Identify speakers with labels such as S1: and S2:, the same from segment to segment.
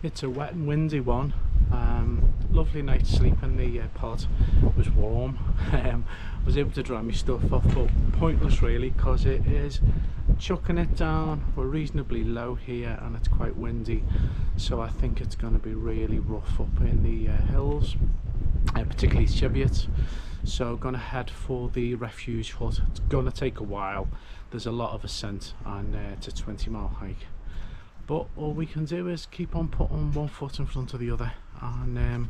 S1: It's a wet and windy one. Lovely night's sleep in the pod. It was warm. I was able to dry my stuff off, but pointless really, because it is chucking it down. We're reasonably low here and it's quite windy, so I think it's going to be really rough up in the hills, particularly Cheviot. So I'm going to head for the refuge hut. It's going to take a while. There's a lot of ascent and it's a 20-mile hike, but all we can do is keep on putting one foot in front of the other and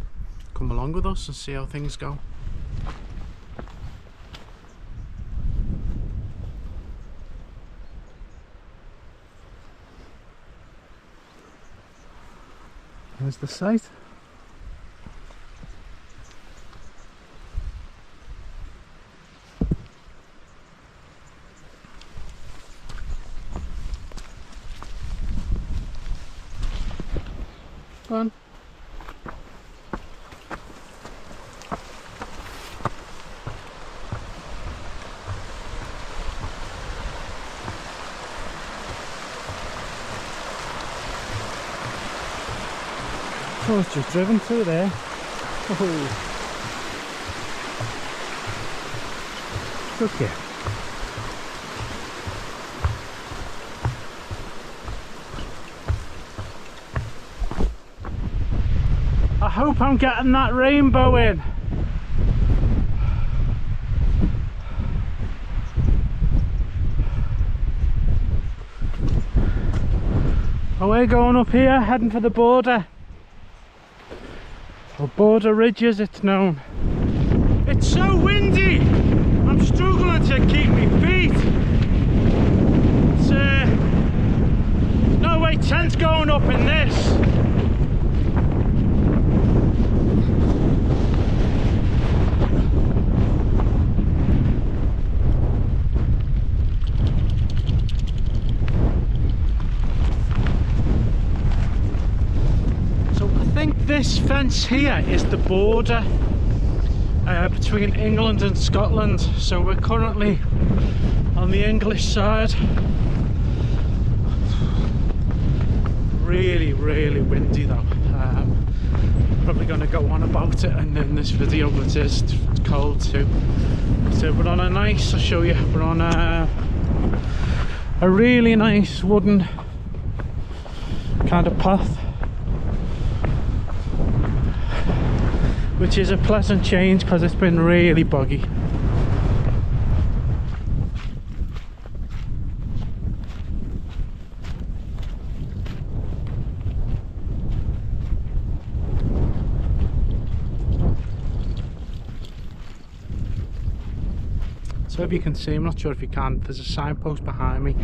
S1: come along with us and see how things go. There's the site. Go on. Oh, it's just driven through there. Oh. Look here. I hope I'm getting that rainbow in. Oh, we're going up here, heading for the border. Or border ridges, it's known. It's so windy! I'm struggling to keep my feet. It's no way tent's going up in this. This fence here is the border between England and Scotland, so we're currently on the English side. Really windy though. Probably going to go on about it in this video, but it's cold too. So we're on a nice, I'll show you, we're on a really nice wooden kind of path, which is a pleasant change because it's been really boggy. So if you can see, I'm not sure if you can, there's a signpost behind me,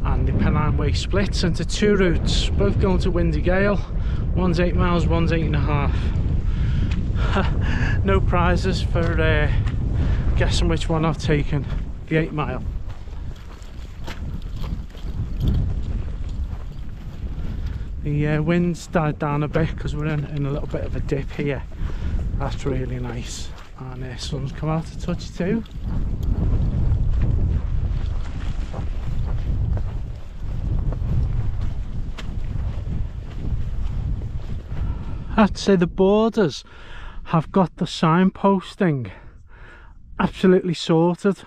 S1: and the Pennine Way splits into two routes, both going to Windy Gale. One's 8 miles, one's 8.5. No prizes for guessing which one I've taken, the 8 mile. The wind's died down a bit because we're in a little bit of a dip here. That's really nice, and the sun's come out a touch too. I'd say the borders have got the signposting absolutely sorted.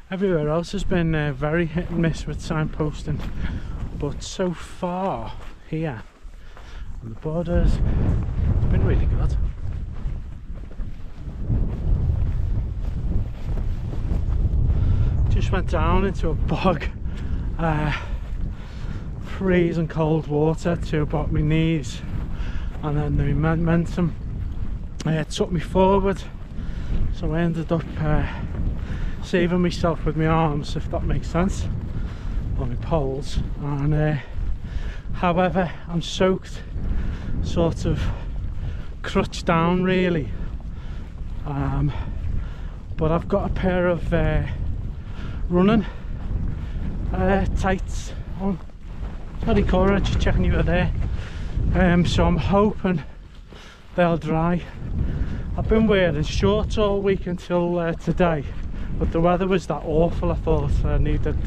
S1: Everywhere else has been very hit and miss with signposting, but so far here on the borders it's been really good. Just went down into a bog, freezing cold water to about my knees, and then the momentum took me forward, so I ended up saving myself with my arms, if that makes sense, or my poles. And however, I'm soaked, sort of crutched down really, but I've got a pair of running tights on. Sorry Cora, just checking you were there. So I'm hoping they'll dry. I've been wearing shorts all week until today, but the weather was that awful. I thought I needed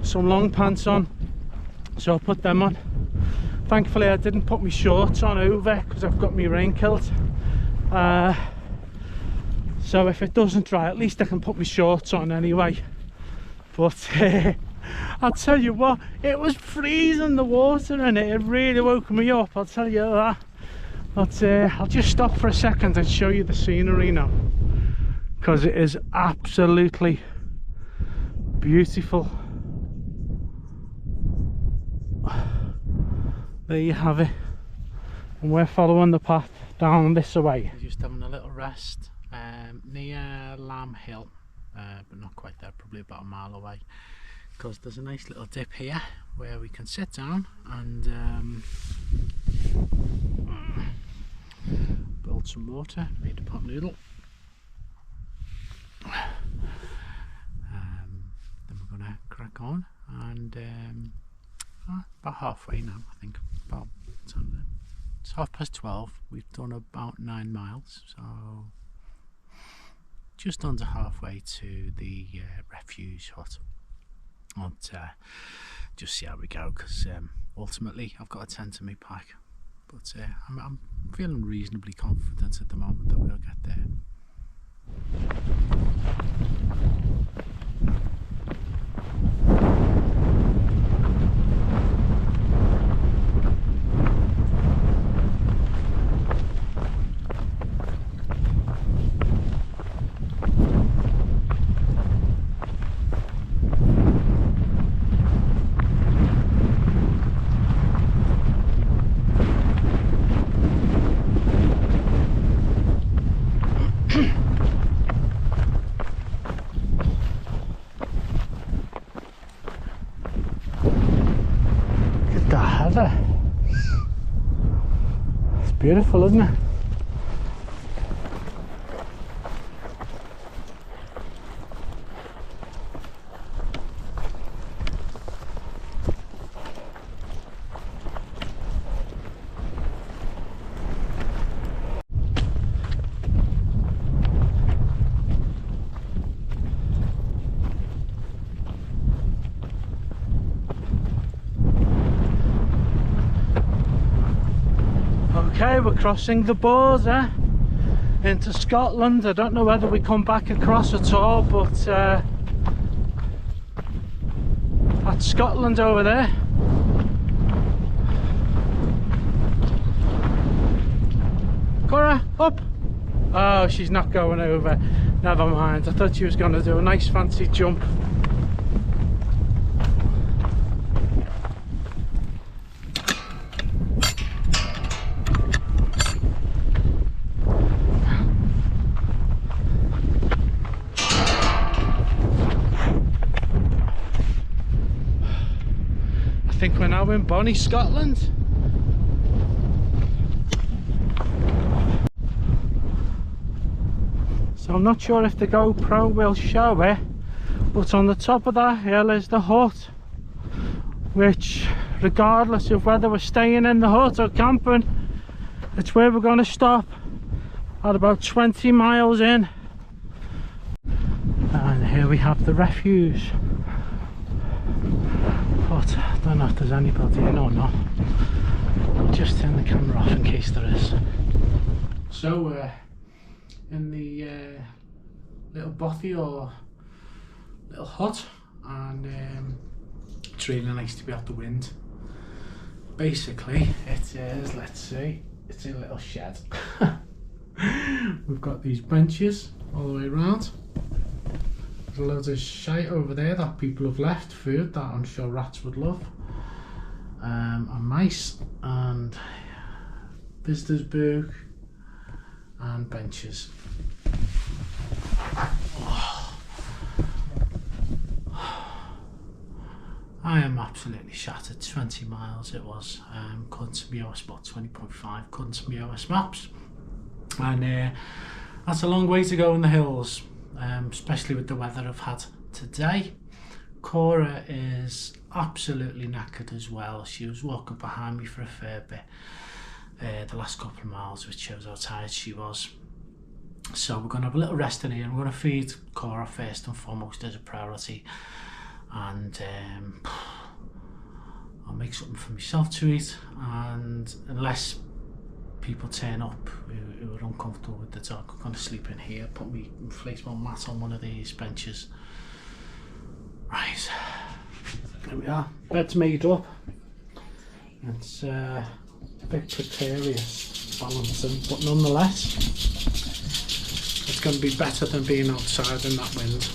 S1: some long pants on, so I put them on. Thankfully I didn't put my shorts on over because I've got my rain kilt, so if it doesn't dry at least I can put my shorts on anyway. But I'll tell you what, it was freezing, the water in it. It really woke me up, I'll tell you that. But I'll just stop for a second and show you the scenery now, because it is absolutely beautiful. There you have it, and we're following the path down this way. We're just having a little rest near Lamb Hill, but not quite there, probably about a mile away, because there's a nice little dip here where we can sit down and build some water, made a pot noodle. Then we're gonna crack on, and about halfway now, I think. About, it's 12:30. We've done about 9 miles, so just under halfway to the refuge hut. And just see how we go, because ultimately I've got a tent in my pack, but I'm feeling reasonably confident at the moment that we'll get there. It's beautiful, isn't it? Okay, we're crossing the border into Scotland. I don't know whether we come back across at all, but that's Scotland over there. Cora, up! Oh, she's not going over. Never mind, I thought she was going to do a nice fancy jump. I think we're now in Bonnie, Scotland. So I'm not sure if the GoPro will show it, but on the top of that hill is the hut, which, regardless of whether we're staying in the hut or camping, it's where we're going to stop at about 20 miles in. And here we have the refuge. But I don't know if there's anybody in or not. I'll just turn the camera off in case there is. So in the little bothy or little hut, and it's really nice to be out the wind. Basically it is, let's see, it's a little shed. We've got these benches all the way around. There's loads of shite over there that people have left, food that I'm sure rats would love, and mice, and visitor's book, and benches. Oh. I am absolutely shattered. 20 miles it was, according to my OS, about 20.5 according to my OS maps, and that's a long way to go in the hills. Especially with the weather I've had today. Cora is absolutely knackered as well. She was walking behind me for a fair bit the last couple of miles, which shows how tired she was. So we're going to have a little rest in here, and we're going to feed Cora first and foremost as a priority, and I'll make something for myself to eat, and unless people turn up who are uncomfortable with the dog, I'm going to sleep in here, put my inflatable mat on one of these benches. Right, there we are, bed's made up. It's a bit precarious balancing, but nonetheless it's going to be better than being outside in that wind.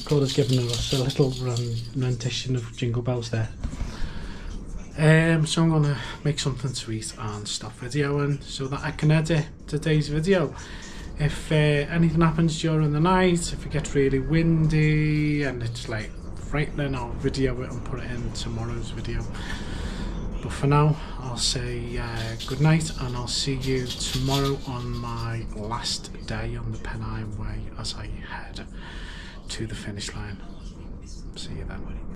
S1: Cora's given us a little rendition of Jingle Bells there. So I'm going to make something to eat and stop videoing so that I can edit today's video. If anything happens during the night, if it gets really windy and it's like frightening, I'll video it and put it in tomorrow's video. But for now, I'll say good night, and I'll see you tomorrow on my last day on the Pennine Way as I head to the finish line. See you then.